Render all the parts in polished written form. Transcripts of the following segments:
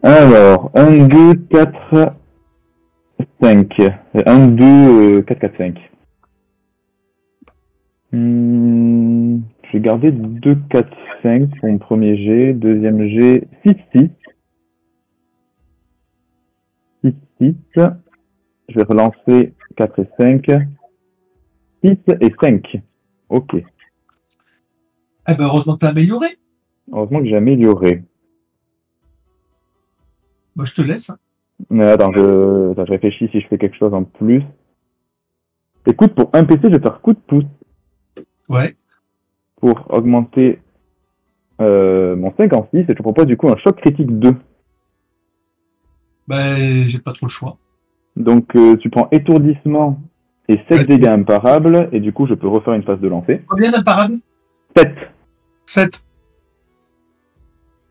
Alors, 1, 2, 4, 5. 1, 2, 4, 4, 5. Je vais garder 2, 4, 5 pour mon premier jet. Deuxième jet, 6, 6. 6, 6. Je vais relancer 4 et 5. 6 et 5. Ok. Eh ben, heureusement que tu as amélioré. Heureusement que j'ai amélioré. Bah, je te laisse. Mais attends, je réfléchis si je fais quelque chose en plus. Écoute, pour un PC, je vais faire coup de pouce. Ouais. Pour augmenter mon 5 en 6, et je te propose du coup un choc critique 2. Ben, j'ai pas trop le choix. Donc tu prends étourdissement et 7 dégâts imparables, et du coup je peux refaire une phase de lancer. Combien d'imparables? 7. 7.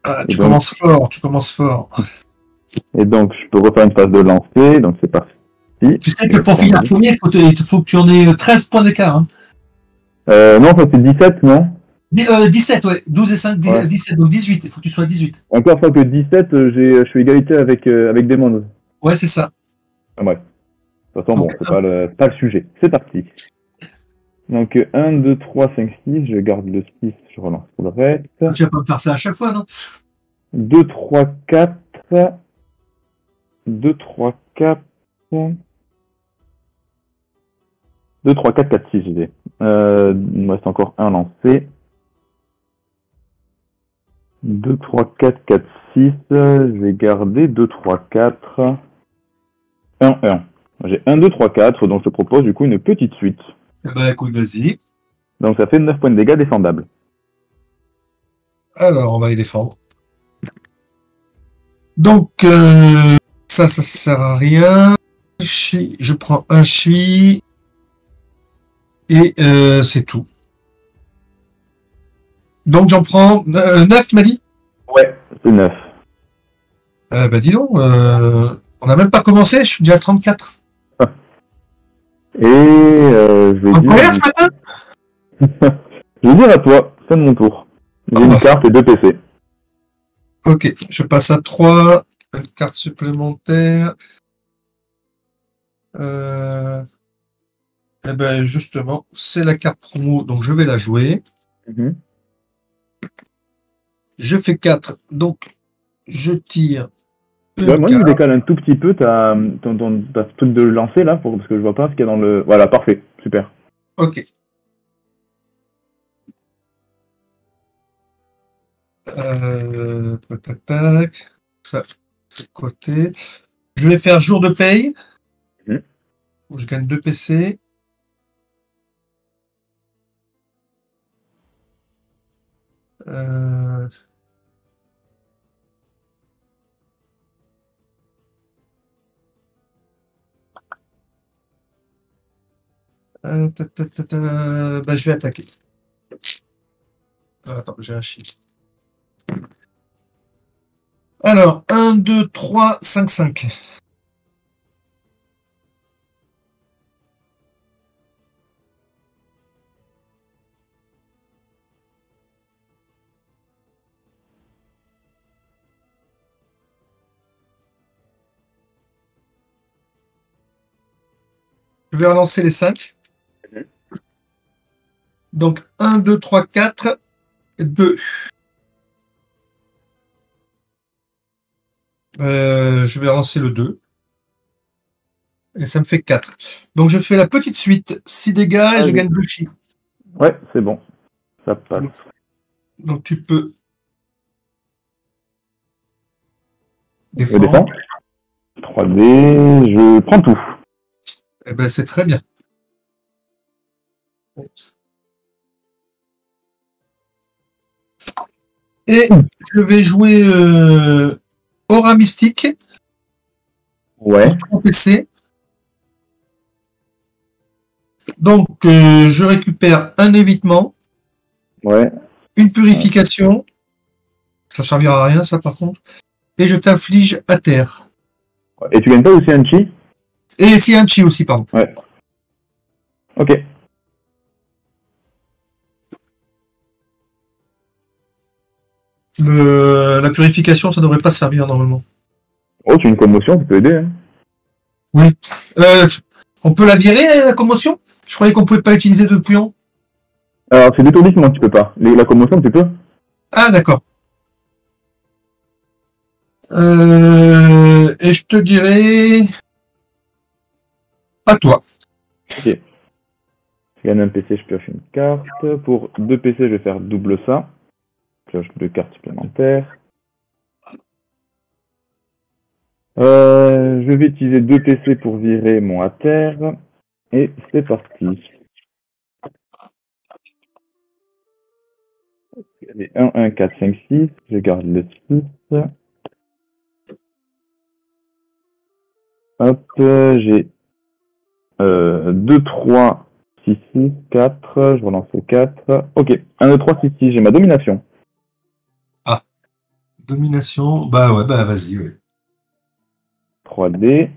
Ah, tu donc, commences fort. Et donc je peux refaire une phase de lancer, donc c'est parti. Tu sais que pour finir premier, il faut que tu en aies 13 points d'écart. Hein. Non, ça c'est 17, non 17, ouais. 12 et 5, ouais. 17, donc 18. Il faut que tu sois à 18. Encore une fois que 17, je suis égalité avec Demon. Ouais, c'est ça. Ah, bref. De toute façon, bon, c'est pas le sujet. C'est parti. Donc 1, 2, 3, 5, 6. Je garde le 6, je relance pour le reste. Tu vas pas me faire ça à chaque fois, non 2, 3, 4. 2, 3, 4. 2, 3, 4, 4, 6, j'ai dit. Il me reste encore un lancé. 2, 3, 4, 4, 6. Je vais garder 2, 3, 4. 1, 1. J'ai 1, 2, 3, 4, donc je te propose du coup une petite suite. Bah écoute, vas-y. Donc ça fait 9 points de dégâts défendables. Alors, on va les défendre. Donc, ça sert à rien. Je prends un chi. Et c'est tout. Donc j'en prends 9, tu m'as dit? Ouais, c'est 9. Bah dis donc, on n'a même pas commencé, je suis déjà à 34. Et je vais dire... Combien ce matin? Je vais dire à toi, fin de mon tour. J'ai une carte et 2 PC. Ok, je passe à 3, une carte supplémentaire. Eh ben justement, c'est la carte promo, donc je vais la jouer. Je fais 4, donc je tire. Ouais, moi, je me décale un tout petit peu ta truc de lancer là, parce que je vois pas ce qu'il y a dans le... Voilà, parfait, super. Ok. Tac, tac. Ça, c'est côté. Je vais faire jour de paye. Où je gagne 2 PC. Bah, je vais attaquer. Attends, j'ai un chiffre. Alors, 1, 2, 3, 5, 5. Je vais relancer les 5. Donc, 1, 2, 3, 4, 2. Je vais relancer le 2. Et ça me fait 4. Donc, je fais la petite suite. 6 dégâts et je gagne 2 chi. Ouais, c'est bon. Ça passe. Donc, tu peux... défendre. 3D, je prends tout. Eh ben, c'est très bien. Et je vais jouer Aura Mystique. Ouais. Pour 3 PC. Donc, je récupère un évitement. Ouais. Une purification. Ça servira à rien, ça, par contre. Et je t'inflige à terre. Et tu gagnes pas aussi un chi? Et si un chi aussi, pardon. Ouais. Ok. La purification, ça devrait pas servir normalement. Oh, tu as une commotion, ça peut aider. Hein. Oui. On peut la virer, la commotion? Je croyais qu'on pouvait pas utiliser de bouillon. Alors, c'est l'étourdissement, tu peux pas. La commotion, tu peux. Ah, d'accord. Et je te dirais... À toi. Ok. Je gagne un PC, je pioche une carte. Pour 2 PC, je vais faire double ça. Je pioche 2 cartes supplémentaires. Je vais utiliser 2 PC pour virer mon à terre. Et c'est parti. Allez, 1, 1, 4, 5, 6. Je garde le 6. Hop, j'ai 2, 3, 6, 6, 4. Je relance le 4. Ok, 1, 2, 3, 6, 6. J'ai ma domination. Ah. Domination. Bah ouais, bah vas-y, ouais. 3D.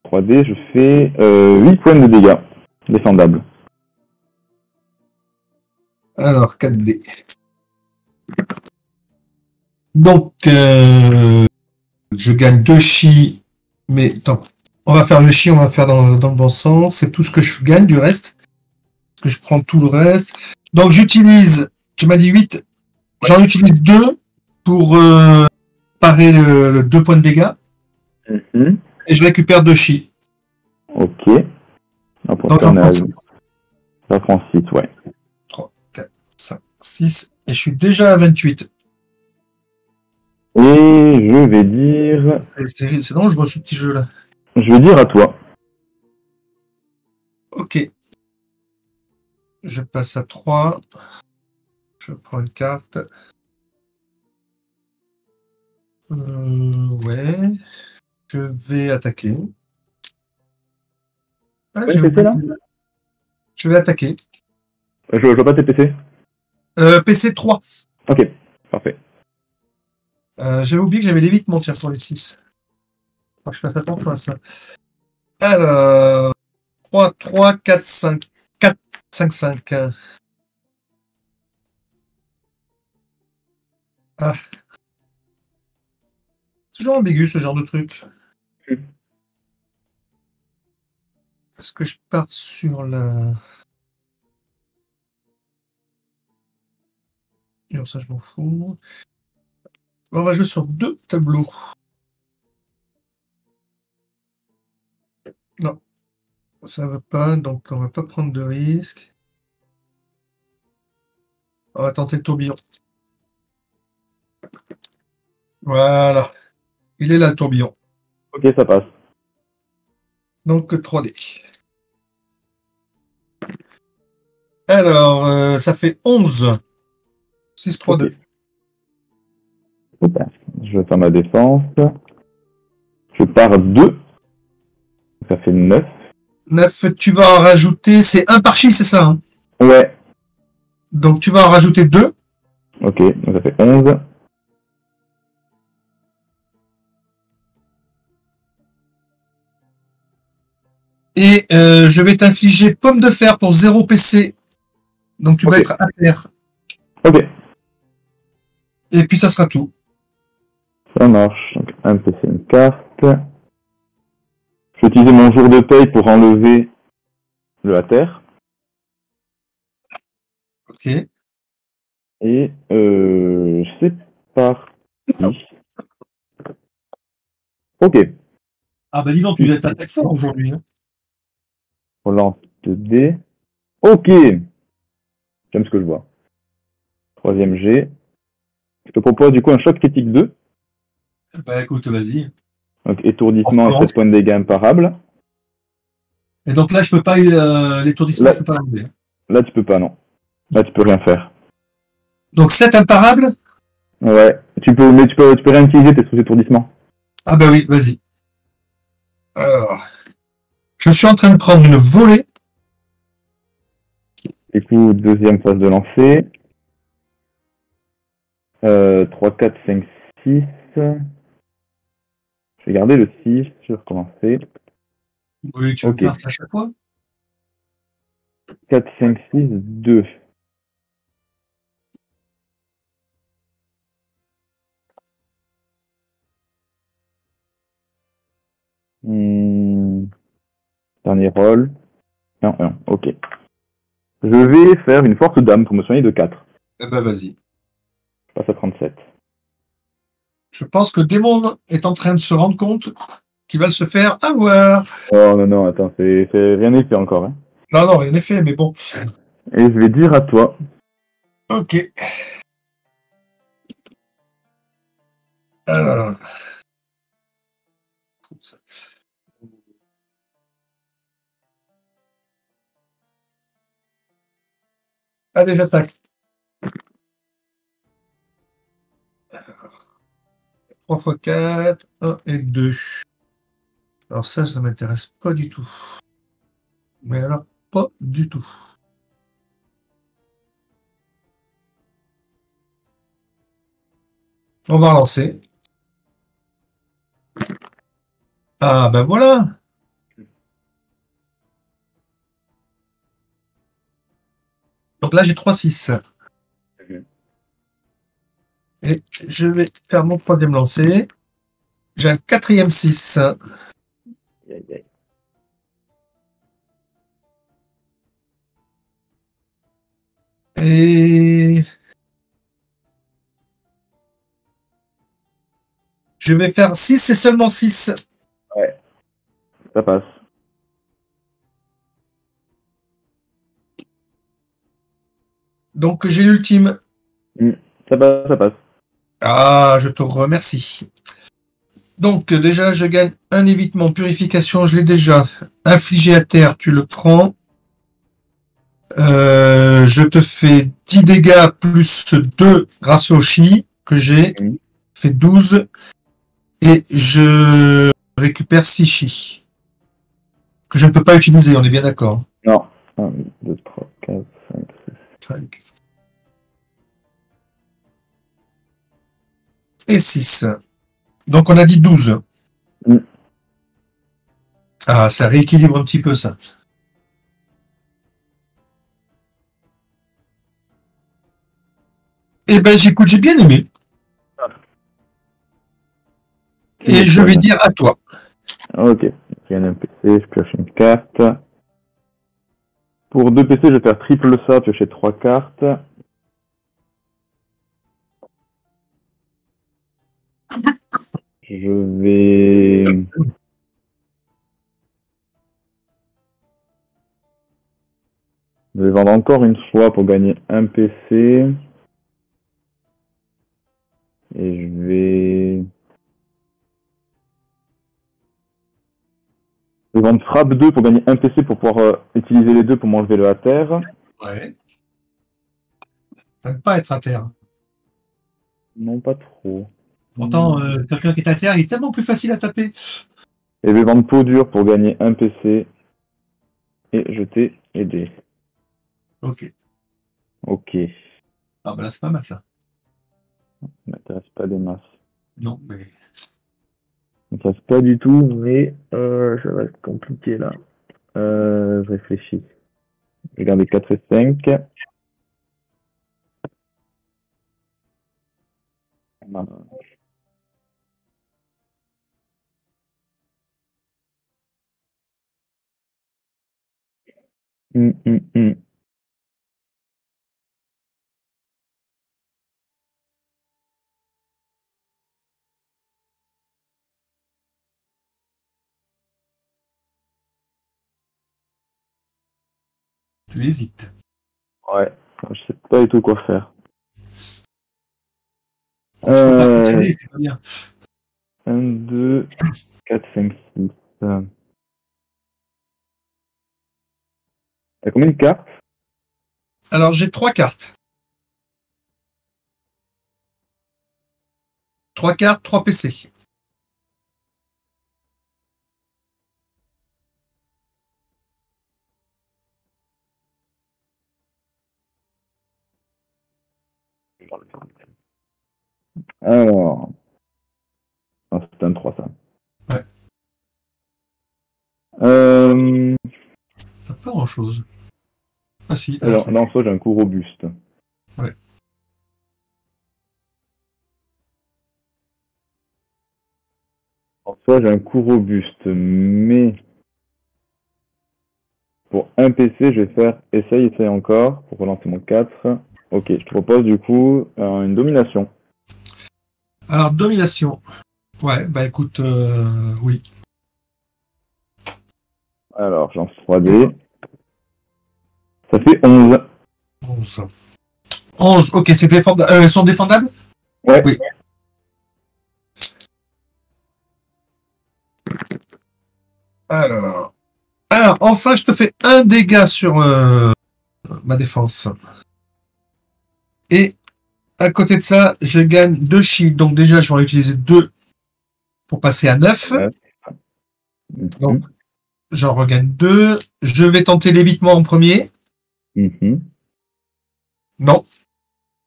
3D, je fais 8 points de dégâts. Défendable. Alors, 4D. Donc, je gagne 2 chi, mais attends, on va faire le chi, on va faire dans le bon sens. C'est tout ce que je gagne du reste. Parce que je prends tout le reste. Donc, j'utilise, tu m'as dit 8, j'en utilise 2 pour parer 2 points de dégâts. Mm-hmm. Et je récupère 2 chi. Ok. Hop, Donc, j'en prends 6. Ça prend 6, ouais. 3, 4, 5, 6. Et je suis déjà à 28. Et je vais dire... C'est dangereux ce petit jeu-là. Je vais dire à toi. Ok. Je passe à 3. Je prends une carte. Ouais. Je vais attaquer. Ah, Ouais, j'ai PC oublié. là Je vais attaquer. Je vois pas tes PC. PC 3. Ok, parfait. J'avais oublié que j'avais l'évitement, tiens, pour les 6. Faut que je fasse attention à ça. Alors, 3, 3, 4, 5. 4, 5, 5. Ah. Toujours ambigu ce genre de truc. Est-ce que je pars sur la... Non, ça je m'en fous. On va jouer sur 2 tableaux. Non, ça va pas, donc on va pas prendre de risque. On va tenter le tourbillon. Voilà. Il est là le tourbillon. Ok, ça passe. Donc 3D. Alors, ça fait 11. 6, 3, Ok. 2. Opa. Je vais faire ma défense. Je pars 2. Ça fait 9. 9, tu vas en rajouter, c'est 1 par chi, c'est ça hein? Ouais. Donc tu vas en rajouter 2. Ok, donc ça fait 11. Et je vais t'infliger pomme de fer pour 0 PC. Donc tu vas Ok. être à terre. Ok, Et puis ça sera tout. ça marche. Donc un PC, une carte. Je vais utiliser mon jour de paye pour enlever le à terre. Ok. Et c'est parti. Ok. Ah bah dis donc, tu vas t'attaquer fort aujourd'hui. Hein. Relance de dés. Ok. J'aime ce que je vois. Troisième G. Je te propose du coup un choc critique 2. Bah écoute, vas-y. Donc On étourdissement et recommence. 7 points de dégâts imparables. Et donc là, je peux pas l'étourdissement, Là, je peux pas l'enlever. là tu peux pas, non. Là tu peux rien faire. Donc 7 imparables. Ouais. Mais tu peux rien utiliser, t'es sous étourdissement. Ah bah oui, vas-y. Alors, je suis en train de prendre une volée. Du coup, deuxième phase de lancer. 3, 4, 5, 6. Je vais garder le 6, je vais recommencer. Oui, tu veux me Ok. faire ça à chaque fois? 4, 5, 6, 2. Dernier roll. 1-1, ok. Je vais faire une force dame pour me soigner de 4. Eh ben, vas-y. Je passe à 37. Je pense que le démon est en train de se rendre compte qu'il va se faire avoir. Oh non, non, attends, rien n'est fait encore. Hein. Non, non, en effet, mais bon. Et je vais dire à toi. Ok. Alors. Allez, j'attaque. 3 x 4, 1 et 2. Alors ça ne m'intéresse pas du tout. Mais alors, pas du tout. On va relancer. Ah, ben voilà. Donc là, j'ai 3-6. Et je vais faire mon troisième lancer. J'ai un quatrième 6. Et je vais faire 6 et seulement 6. Ouais, ça passe. Donc j'ai l'ultime. Ça passe, ça passe. Ah, je te remercie. Donc déjà, je gagne un évitement purification. Je l'ai déjà infligé à terre. Tu le prends. Je te fais 10 dégâts plus 2 grâce au chi que j'ai. Fait 12. Et je récupère 6 chi. Que je ne peux pas utiliser, on est bien d'accord. Non. 1, 2, 3, 4, 5, 6. 5. Et 6. Donc on a dit 12. Ah, ça rééquilibre un petit peu ça. Eh ben j'écoute, j'ai bien aimé. Et je vais dire à toi. Ok, j'ai un PC, je pioche une carte. Pour 2 PC, je vais faire triple ça, piocher 3 cartes. Je vais... Je vais vendre encore une fois pour gagner un PC. Et je vais... Je vais vendre frappe 2 pour gagner un PC pour pouvoir utiliser les deux pour m'enlever le à terre. Ouais. Ça ne peut pas être à terre. Non, pas trop. Pourtant, quelqu'un qui est à terre, il est tellement plus facile à taper. Et je vais vendre peau dure pour gagner un PC. Et jeter les dés. Ok. Ok. Ah ben là, c'est pas mal ça. Ça m'intéresse pas des masses. Non, mais... Ça m'intéresse pas du tout, mais ça va être compliqué là. Je réfléchis. Je vais garder 4 et 5. Hum. Tu hésites. Ouais, je sais pas du tout quoi faire. Tu peux pas continuer, c'est pas bien. 1, 2, 4, 5, 6. T'as combien de cartes? Alors, j'ai 3 cartes. 3 cartes, 3 PC. Alors. Ah, c'est un 3 ça. Ouais. Euh... Pas grand chose. Ah si, Alors, là en soi, j'ai un coup robuste. Ouais. En soi, j'ai un coup robuste, mais pour un PC, je vais faire essaye encore pour relancer mon 4. Ok, je te propose du coup une domination. Alors, domination. Ouais, bah écoute, oui. Alors, j'en 3D. Ça fait 11. 11. 11, ok, c'est défendable. Elles sont défendables? Ouais. Oui. Alors, enfin, je te fais un dégât sur ma défense. Et à côté de ça, je gagne 2 chi. Donc déjà, je vais en utiliser 2 pour passer à 9. Ouais. Donc, j'en regagne 2. Je vais tenter l'évitement en premier. Mhm. Non.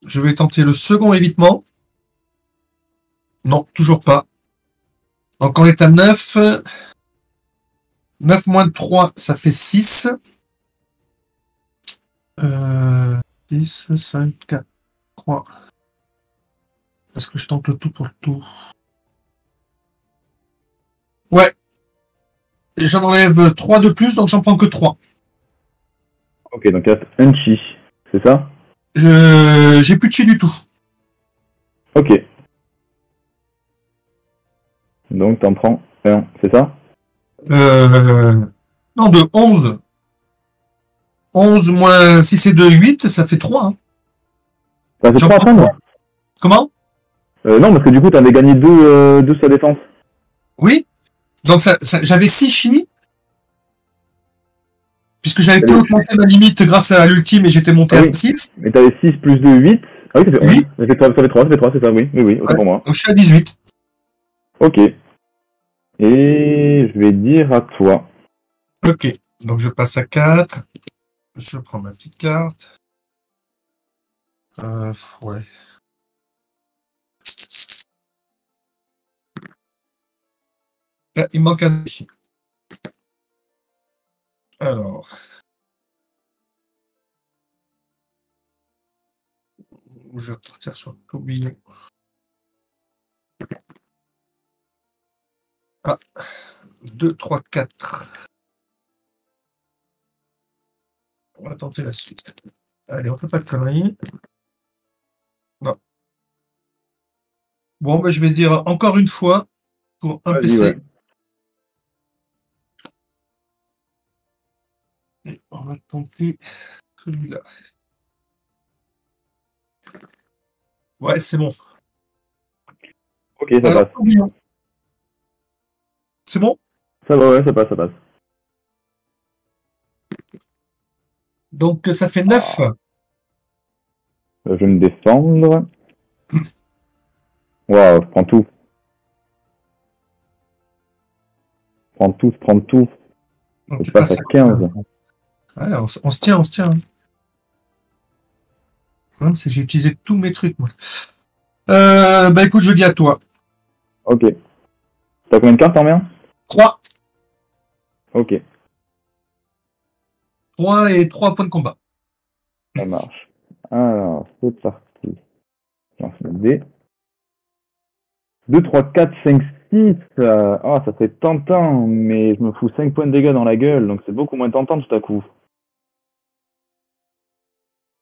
Je vais tenter le second évitement. Non, toujours pas. Donc on est à 9. 9 moins 3, ça fait 6. 6, 5, 4, 3. Est-ce que je tente le tout pour le tout? Ouais. J'en enlève 3 de plus, donc j'en prends que 3. Ok, donc il reste un chi, c'est ça? J'ai plus de chi du tout. Ok. Donc t'en prends un, c'est ça? Non, de 11. 11 moins 6 et 2, 8, ça fait 3. Hein. Ça fait J'en 3 à prends prendre? 3. Comment? Non, parce que du coup t'avais gagné 2 sa défense. Oui. Donc j'avais 6 chi, puisque j'avais pu T'avais- augmenter ma limite grâce à l'ultime et j'étais monté Ah à oui, 6. mais t'avais 6 plus 2, 8. Ah oui, ça fait 11. 8. Ça fait 3, c'est ça, oui. Oui, oui, autant Ouais. pour moi. Donc je suis à 18. Ok. Et je vais dire à toi. Ok. Donc je passe à 4. Je prends ma petite carte. Ouais. Là, il me manque un. Alors, je vais partir sur le tourbillon. Ah, 2, 3, 4. On va tenter la suite. Allez, on fait pas de conneries. Non. Bon, ben, je vais dire encore une fois pour un Vas-y, ouais. PC. Et on va tenter celui-là. Ouais, c'est bon. Ok, ça Alors, passe. tourbillon. C'est bon? Ça va, ouais, ça passe, ça passe. Donc, ça fait 9. Ah. Je vais me défendre. Waouh, je prends tout. Je prends tout, je prends tout. Donc, Je tu passe à passes à 15. 15. Ouais, on se tient, on se tient. Hein. Le problème, c'est que j'ai utilisé tous mes trucs, moi. Bah écoute, je dis à toi. Ok. T'as combien de cartes en main? 3. Ok, 3 et 3 points de combat. ça marche. Alors, c'est parti. J'en fais le dé. 2, 3, 4, 5, 6. Ah, ça fait tentant, mais je me fous 5 points de dégâts dans la gueule, donc c'est beaucoup moins tentant tout à coup.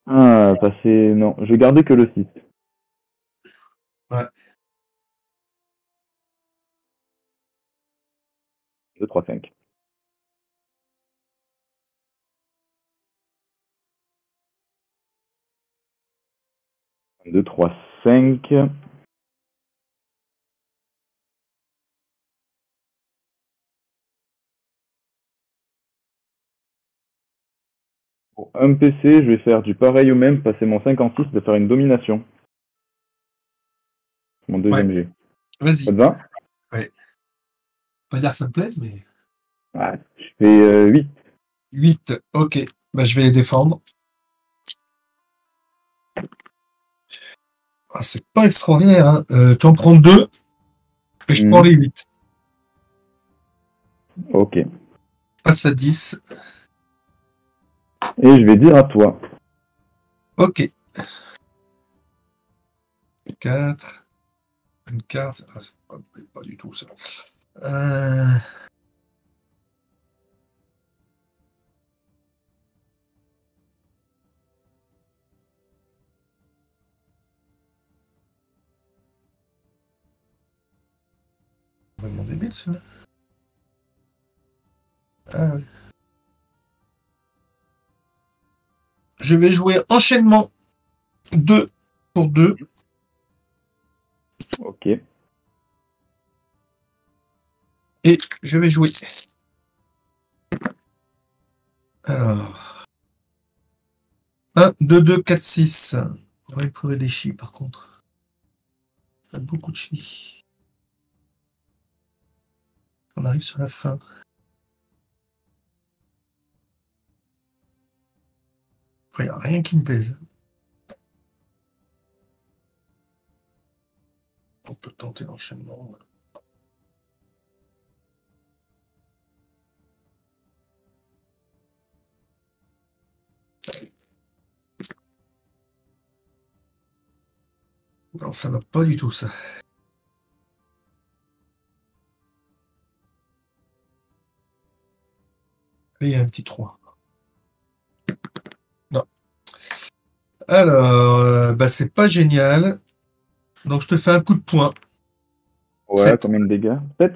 Ah, ça fait... Non, je vais garder que le 6. Ouais. 2, 3, 5. 2, 3, 5. Pour un PC, je vais faire du pareil au même, passer mon 5 en 6, de faire une domination. Mon Ouais. deuxième G. Ça Vas-y. te va? Ouais. Pas dire que ça me plaise, mais. Ah, je fais 8. 8. Ok. Bah, je vais les défendre. Ah, c'est pas extraordinaire. Hein. Tu en prends 2 et je prends les 8. Ok. Je passe à 10. Et je vais dire à toi. Ok. 4. Une carte. Ah, c'est pas du tout ça. Euh, Vraiment débile, celui-là. Ah, ouais. Je vais jouer enchaînement 2 pour 2. Ok. Et je vais jouer. Alors. 1, 2, 2, 4, 6. Ouais, il faudrait des chi par contre. Il y a beaucoup de chi. On arrive sur la fin. Il n'y a rien qui me plaise. On peut tenter l'enchaînement. Non, ça va pas du tout, ça. Et il y a un petit 3. Non. Alors, c'est pas génial. Donc, je te fais un coup de poing. Ouais, 7. combien de dégâts? 7.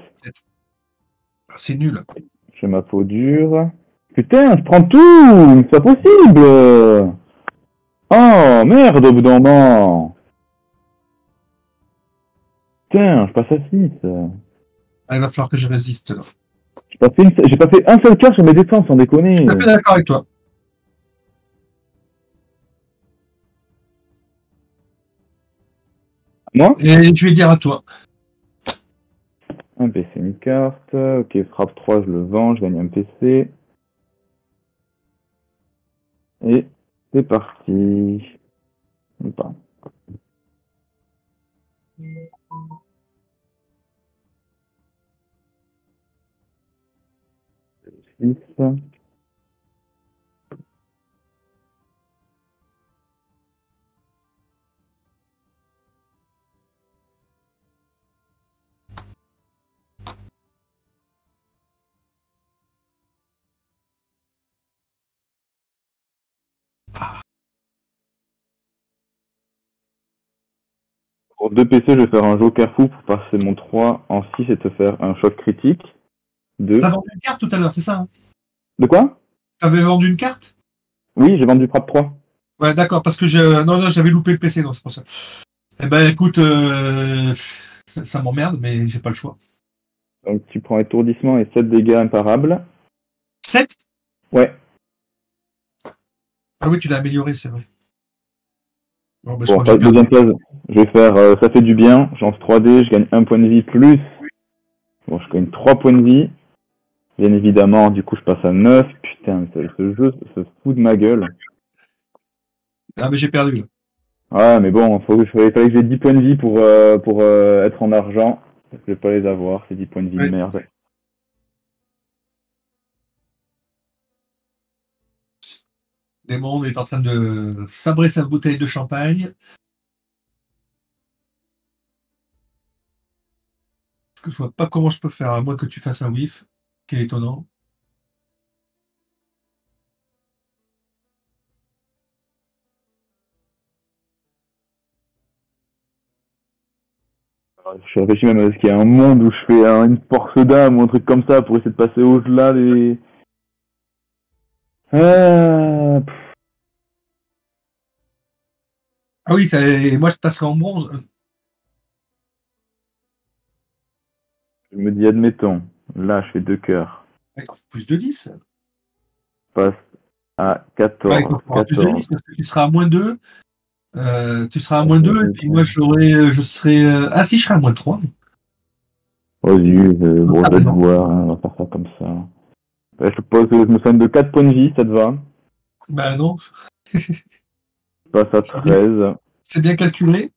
Ah, c'est nul. J'ai ma peau dure. Putain, je prends tout! C'est pas possible! Oh, merde, au bout d'un moment! Putain, je passe à 6. Ah, il va falloir que je résiste, là. J'ai pas fait un seul cœur sur mes défenses, sans déconner. Je suis tout à fait d'accord avec toi. Moi? Et je vais dire à toi. Un PC, une carte. Ok, frappe 3, je le vends, je gagne un PC. Et c'est parti. Ou pas. 6. Pour 2 PC, je vais faire un joker fou pour passer mon 3 en 6 et te faire un choc critique. 2. T'as vendu une carte tout à l'heure, c'est ça, hein? De quoi? T'avais vendu une carte? Oui, j'ai vendu frappe 3. Ouais, d'accord, parce que non, j'avais loupé le PC, donc c'est pour ça. Eh ben, écoute, ça m'emmerde, mais j'ai pas le choix. Donc tu prends étourdissement et 7 dégâts imparables. 7? Ouais. Ah oui, tu l'as amélioré, c'est vrai. Bon, je Bon, crois que j'ai deuxième perdu. phase, je vais faire ça fait du bien. J'en 3D, je gagne 1 point de vie plus. Bon, je gagne 3 points de vie. Bien évidemment, du coup, je passe à 9. Putain, ce jeu se fout de ma gueule. Ah, mais j'ai perdu, là. Ah, mais bon, il fallait que j'ai 10 points de vie pour être en argent. Je vais pas les avoir, ces 10 points de vie de Ouais. merde. Démon est en train de sabrer sa bouteille de champagne. Parce que je vois pas comment je peux faire, à moins que tu fasses un whiff. Quel étonnant. Je réfléchis même à ce qu'il y a un monde où je fais une force d'âme ou un truc comme ça pour essayer de passer au-delà des... Ah, Ah oui, moi je passerai en bronze. je me dis, admettons, là, je fais 2 cœurs. Ouais, plus de 10. Je passe à Ouais, 14. il faudra plus de 10 14. parce que tu seras à moins 2. Tu seras à moins 2 et puis moi je serai. Ah si, je serai à moins 3. Vas-y, bon, T'as je vais te raison. voir, hein, on va faire ça comme ça. Je me soigne de 4 points de vie, ça te va? Ben non, Je passe à 13. c'est bien calculé.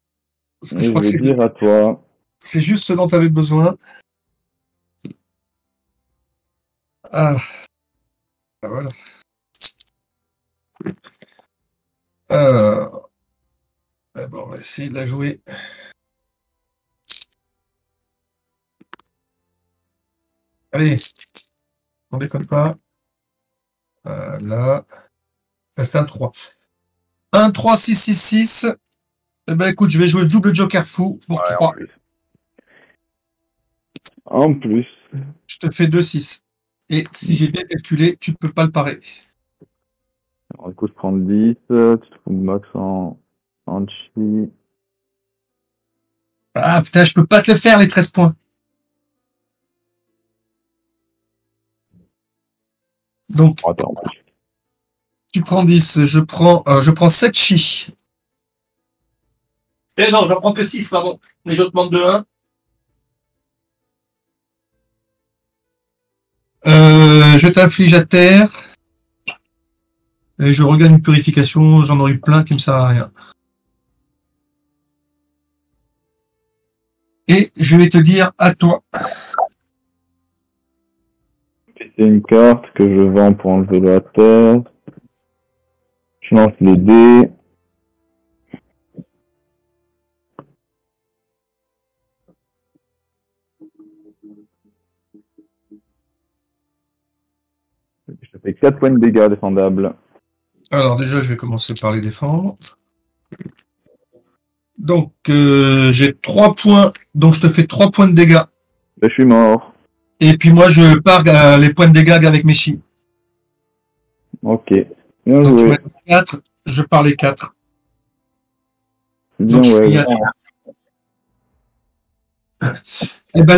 Parce que Et je je crois que vais dire à toi, c'est juste ce dont tu avais besoin. Ah, voilà. Euh, on va essayer de la jouer. Allez, on déconne pas. Là, c'est un 3. 1, 3, 6, 6, 6. Eh ben, écoute, je vais jouer le double joker fou pour Ouais, 3. En plus. Je te fais 2, 6. Et si j'ai bien calculé, tu ne peux pas le parer. Alors, du coup, je prends le 10. Tu te fous max en chi. Ah putain, je peux pas te le faire, les 13 points. Donc, Oh, attends, en plus. tu prends 10, je prends 7 chi. Eh non, j'en prends que 6, pardon. Mais je te demande de 1. Je t'inflige à terre. Et je regagne une purification. J'en aurais eu plein qui me servent à rien. Et je vais te dire à toi. C'est une carte que je vends pour enlever la terre. Je lance les dés. Je fais 4 points de dégâts défendables. Alors déjà, je vais commencer par les défendre. Donc, j'ai 3 points. Donc, je te fais 3 points de dégâts. Je suis mort. Et puis moi, je pars les points de dégâts avec mes chi. Ok. Bien Donc, tu joué. m'as dit 4. Je pars les 4. Bien Donc, je ouais. finis à... Eh ben,